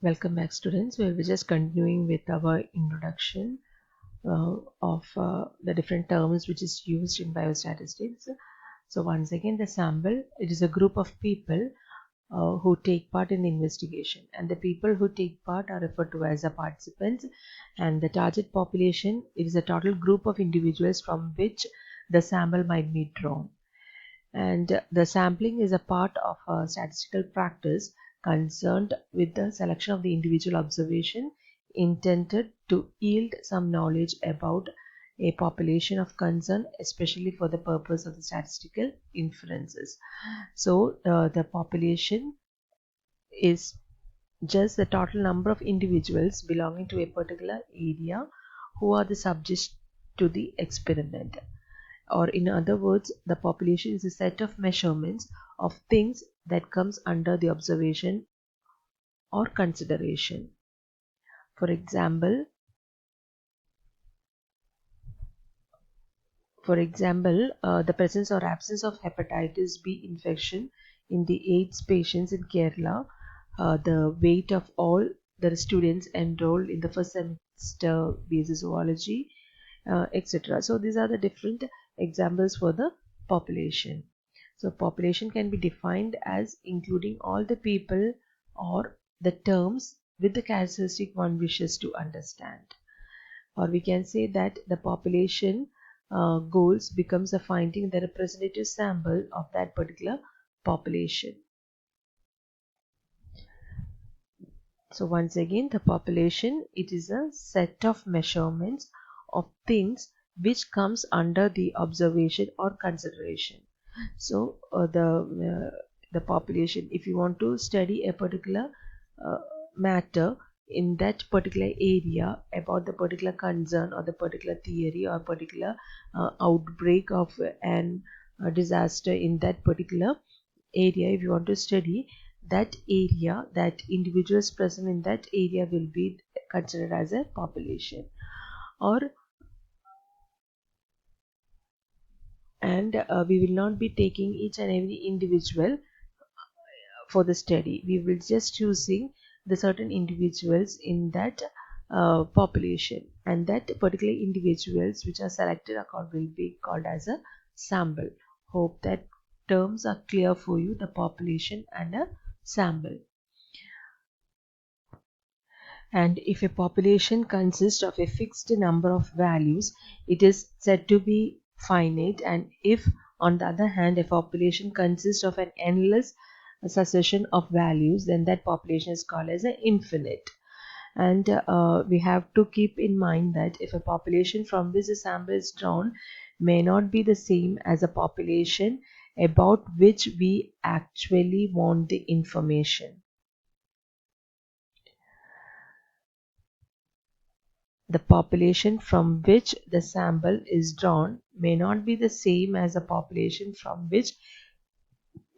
Welcome back, students. We'll be just continuing with our introduction of the different terms which is used in biostatistics. So once again, the sample, it is a group of people who take part in the investigation, and the people who take part are referred to as the participants, and the target population, it is a total group of individuals from which the sample might be drawn. And the sampling is a part of a statistical practice concerned with the selection of the individual observation intended to yield some knowledge about a population of concern, especially for the purpose of the statistical inferences. So the population is just the total number of individuals belonging to a particular area who are the subjects to the experiment. Or in other words, the population is a set of measurements of things that comes under the observation or consideration. For example, the presence or absence of hepatitis B infection in the AIDS patients in Kerala, the weight of all the students enrolled in the first semester basic zoology, etc. So these are the different examples for the population. So population can be defined as including all the people or the terms with the characteristic one wishes to understand. Or we can say that the population goals becomes a finding the representative sample of that particular population. So once again, the population, it is a set of measurements of things which comes under the observation or consideration. So the population, if you want to study a particular matter in that particular area about the particular concern or the particular theory or particular outbreak of an disaster in that particular area, if you want to study that area, that individuals present in that area will be considered as a population. We will not be taking each and every individual for the study. We will just choosing the certain individuals in that population, and that particular individuals which are selected will be called as a sample. Hope that terms are clear for you, the population and a sample. And if a population consists of a fixed number of values, it is said to be finite. And if, on the other hand, a population consists of an endless succession of values, then that population is called as an infinite. And we have to keep in mind that if a population from which a sample is drawn may not be the same as a population about which we actually want the information. The population from which the sample is drawn may not be the same as the population from which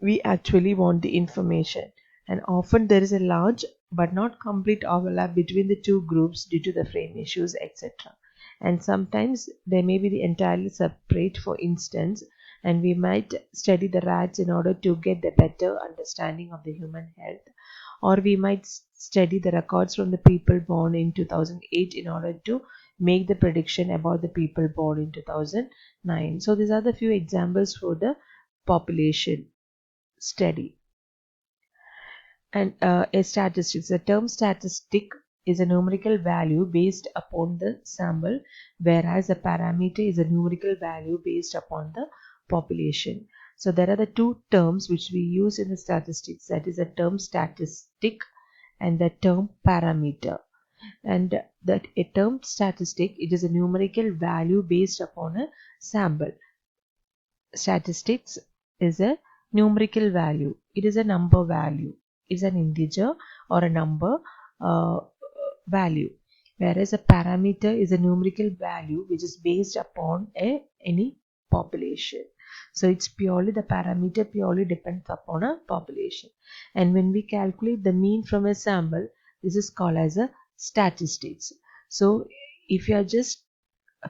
we actually want the information, and often there is a large but not complete overlap between the two groups due to the frame issues, etc. And sometimes they may be entirely separate. For instance, and we might study the rats in order to get the better understanding of the human health, or we might study the records from the people born in 2008 in order to make the prediction about the people born in 2009. So these are the few examples for the population study. And a statistics, the term statistic is a numerical value based upon the sample, whereas a parameter is a numerical value based upon the population. So there are the two terms which we use in the statistics, that is the term statistic and the term parameter. And that a term statistic, it is a numerical value based upon a sample. Statistics is a numerical value, it is a number value, it's an integer or a number value, whereas a parameter is a numerical value which is based upon any population. So it's purely, the parameter purely depends upon a population. And when we calculate the mean from a sample, this is called as a statistics. So if you are just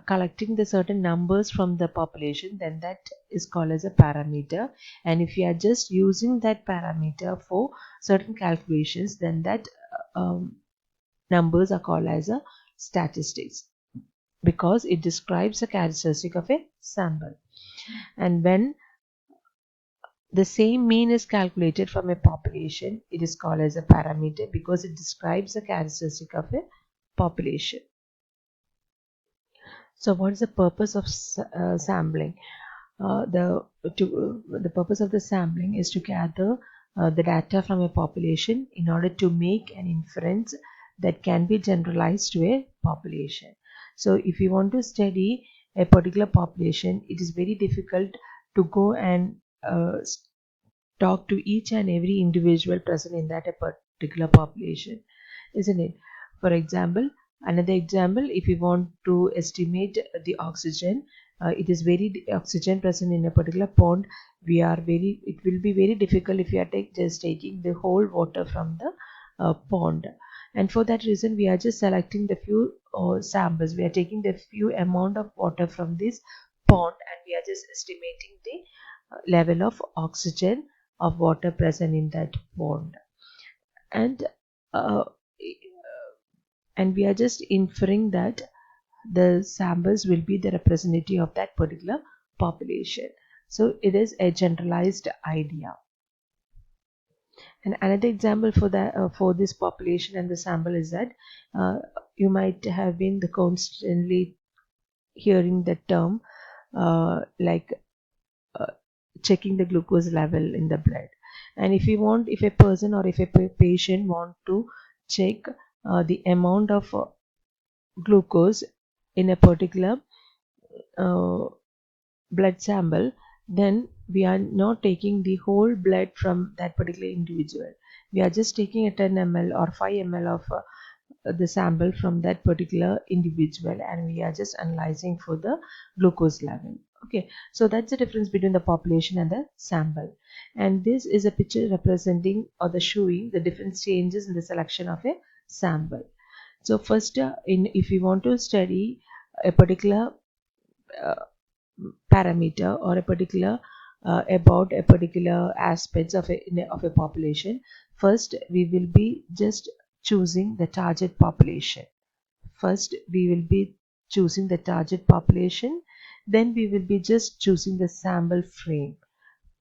collecting the certain numbers from the population, then that is called as a parameter. And if you are just using that parameter for certain calculations, then that numbers are called as a statistics, because it describes a characteristic of a sample. And when the same mean is calculated from a population, it is called as a parameter, because it describes the characteristic of a population. So what is the purpose of sampling? The purpose of the sampling is to gather the data from a population in order to make an inference that can be generalized to a population. So if you want to study a particular population, it is very difficult to go and talk to each and every individual present in that particular population, isn't it? For example, another example, if you want to estimate the oxygen, it is very oxygen present in a particular pond. It will be very difficult if you are just taking the whole water from the pond. And for that reason, we are just selecting the few samples. We are taking the few amount of water from this pond, and we are just estimating the level of oxygen of water present in that pond. And uh, and we are just inferring that the samples will be the representative of that particular population. So it is a generalized idea. And another example for that for this population and the sample is that you might have been constantly hearing the term like checking the glucose level in the blood. And if a person or if a patient want to check the amount of glucose in a particular uh, blood sample, then we are not taking the whole blood from that particular individual. We are just taking a 10 ml or 5 ml of the sample from that particular individual, and we are just analyzing for the glucose level. Okay, so that's the difference between the population and the sample. And this is a picture representing or the showing the different changes in the selection of a sample. So first, if you want to study a particular uh, parameter or a particular about a particular aspects of a population, first we will be just choosing the target population. First we will be choosing the target population, then we will be just choosing the sample frame,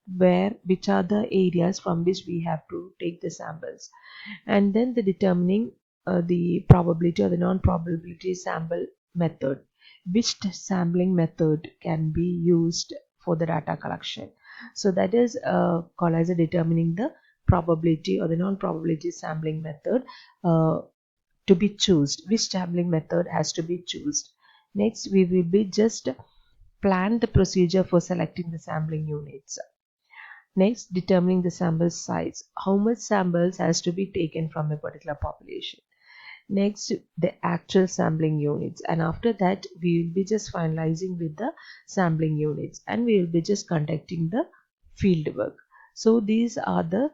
which are the areas from which we have to take the samples, and then the determining the probability or the non-probability sample method, which sampling method can be used for the data collection. So that is called as a determining the probability or the non-probability sampling method to be chosen, which sampling method has to be chosen. Next we will be just plan the procedure for selecting the sampling units. Next, determining the sample size. How much samples has to be taken from a particular population. Next, the actual sampling units. And after that, we will be just finalizing with the sampling units, and we will be just conducting the field work. So these are the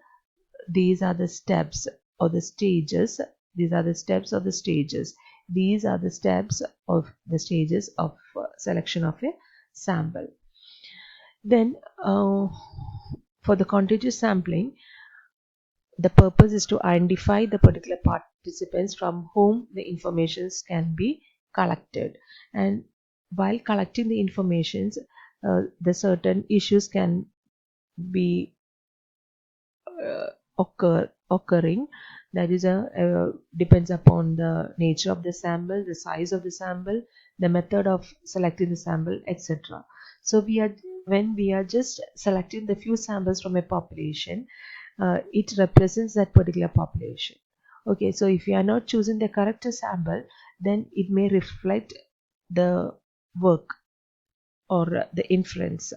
steps or the stages. These are the steps or the stages. These are the steps of the stages of selection of a sample. Then for the contiguous sampling, the purpose is to identify the particular participants from whom the informations can be collected. And while collecting the informations, the certain issues can be occurring. That is depends upon the nature of the sample, the size of the sample, the method of selecting the sample, etc. So when we are just selecting the few samples from a population, it represents that particular population. Okay, so if you are not choosing the correct sample, then it may reflect the work or the inference.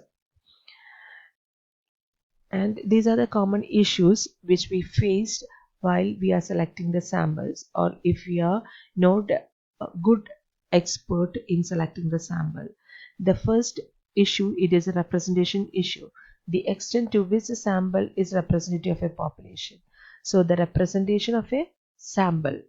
And these are the common issues which we faced while we are selecting the samples, or if we are not a good expert in selecting the sample. The first issue, it is a representation issue, the extent to which a sample is representative of a population. So the representation of a sample,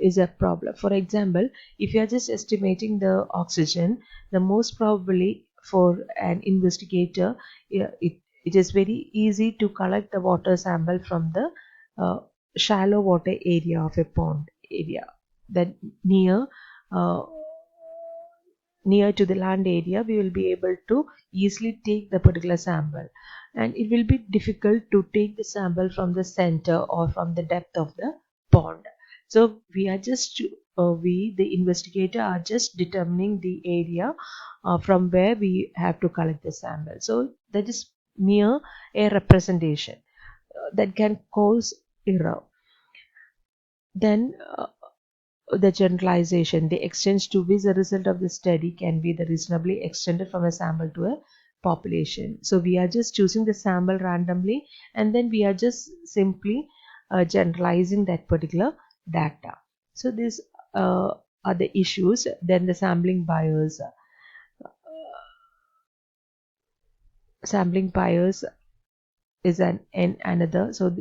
is a problem. For example, if you are just estimating the oxygen, the most probably for an investigator, it it is very easy to collect the water sample from the shallow water area of a pond area, that near uh, near to the land area we will be able to easily take the particular sample, and it will be difficult to take the sample from the center or from the depth of the pond. So we are just we the investigator are just determining the area from where we have to collect the sample. So that is mere a representation that can cause error. Then the generalization, the extent to which the result of the study can be the reasonably extended from a sample to a population. So we are just choosing the sample randomly, and then we are just simply generalizing that particular data. So these are the issues. Then the sampling bias. Sampling bias is another. So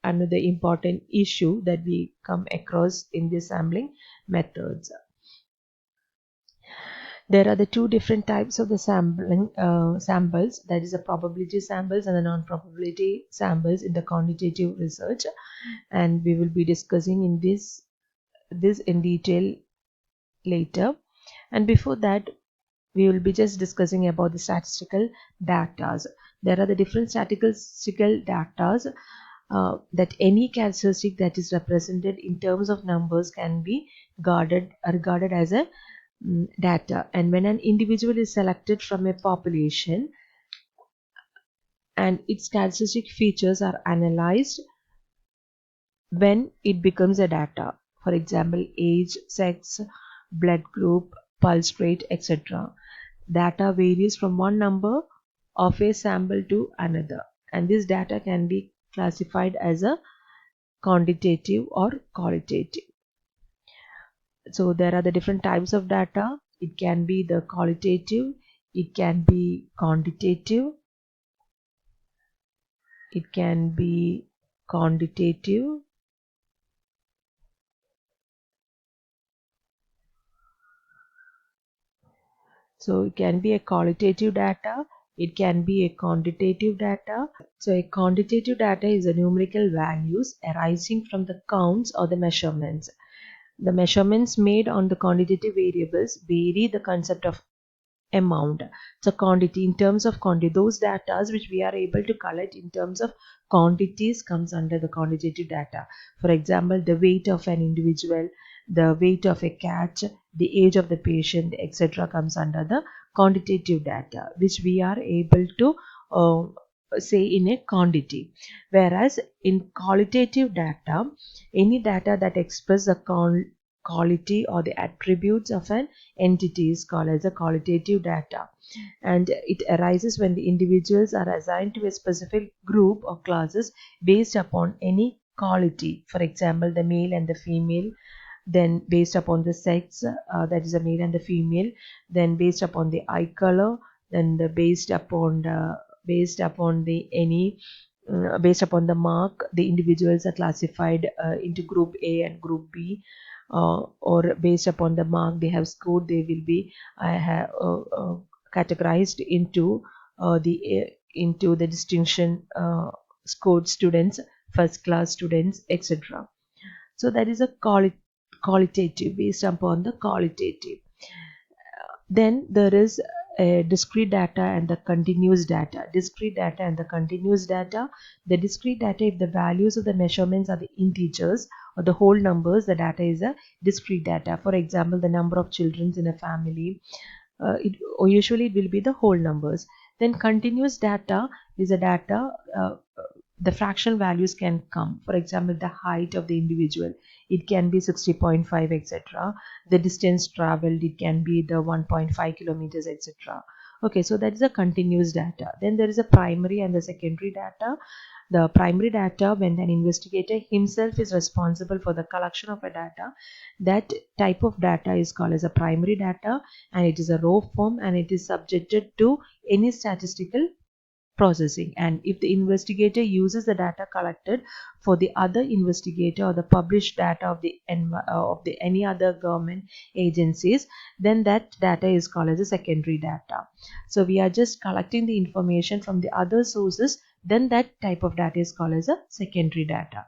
another important issue that we come across in the sampling methods. There are the two different types of the sampling samples, that is the probability samples and the non-probability samples in the quantitative research, and we will be discussing in this in detail later. And before that, we will be just discussing about the statistical data. There are the different statistical data that any characteristic that is represented in terms of numbers can be regarded as a data. And when an individual is selected from a population and its characteristic features are analyzed, when it becomes a data. For example, age, sex, blood group, pulse rate, etc. Data varies from one number of a sample to another, and this data can be classified as a quantitative or qualitative. So there are the different types of data. It can be the qualitative, it can be quantitative, it can be quantitative, so it can be a qualitative data, it can be a quantitative data. So a quantitative data is the numerical values arising from the counts or the measurements. The measurements made on the quantitative variables vary the concept of amount. So quantity, in terms of quantity, those data which we are able to collect in terms of quantities comes under the quantitative data. For example, the weight of an individual, the weight of a cat, the age of the patient, etc. comes under the quantitative data, which we are able to say in a quantity. Whereas in qualitative data, any data that express the quality or the attributes of an entity is called as a qualitative data, and it arises when the individuals are assigned to a specific group or classes based upon any quality. For example, the male and the female, then based upon the sex, that is the male and the female, then based upon the eye color, then based upon the any based upon the mark, the individuals are classified into group A and group B, or based upon the mark they have scored, they will be categorized into the distinction scored students, first class students, etc. So that is a qualitative, based upon the qualitative. Then there is a discrete data and the continuous data. Discrete data and the continuous data. The discrete data, if the values of the measurements are the integers or the whole numbers, the data is a discrete data. For example, the number of children in a family, usually it will be the whole numbers. Then continuous data is a data, the fractional values can come. For example, the height of the individual, it can be 60.5, etc. The distance traveled, it can be the 1.5 kilometers, etc. Okay, so that is a continuous data. Then there is a primary and the secondary data. The primary data, when an investigator himself is responsible for the collection of a data, that type of data is called as a primary data, and it is a raw form and it is subjected to any statistical processing. And if the investigator uses the data collected for the other investigator or the published data of the any other government agencies, then that data is called as a secondary data. So we are just collecting the information from the other sources, then that type of data is called as a secondary data.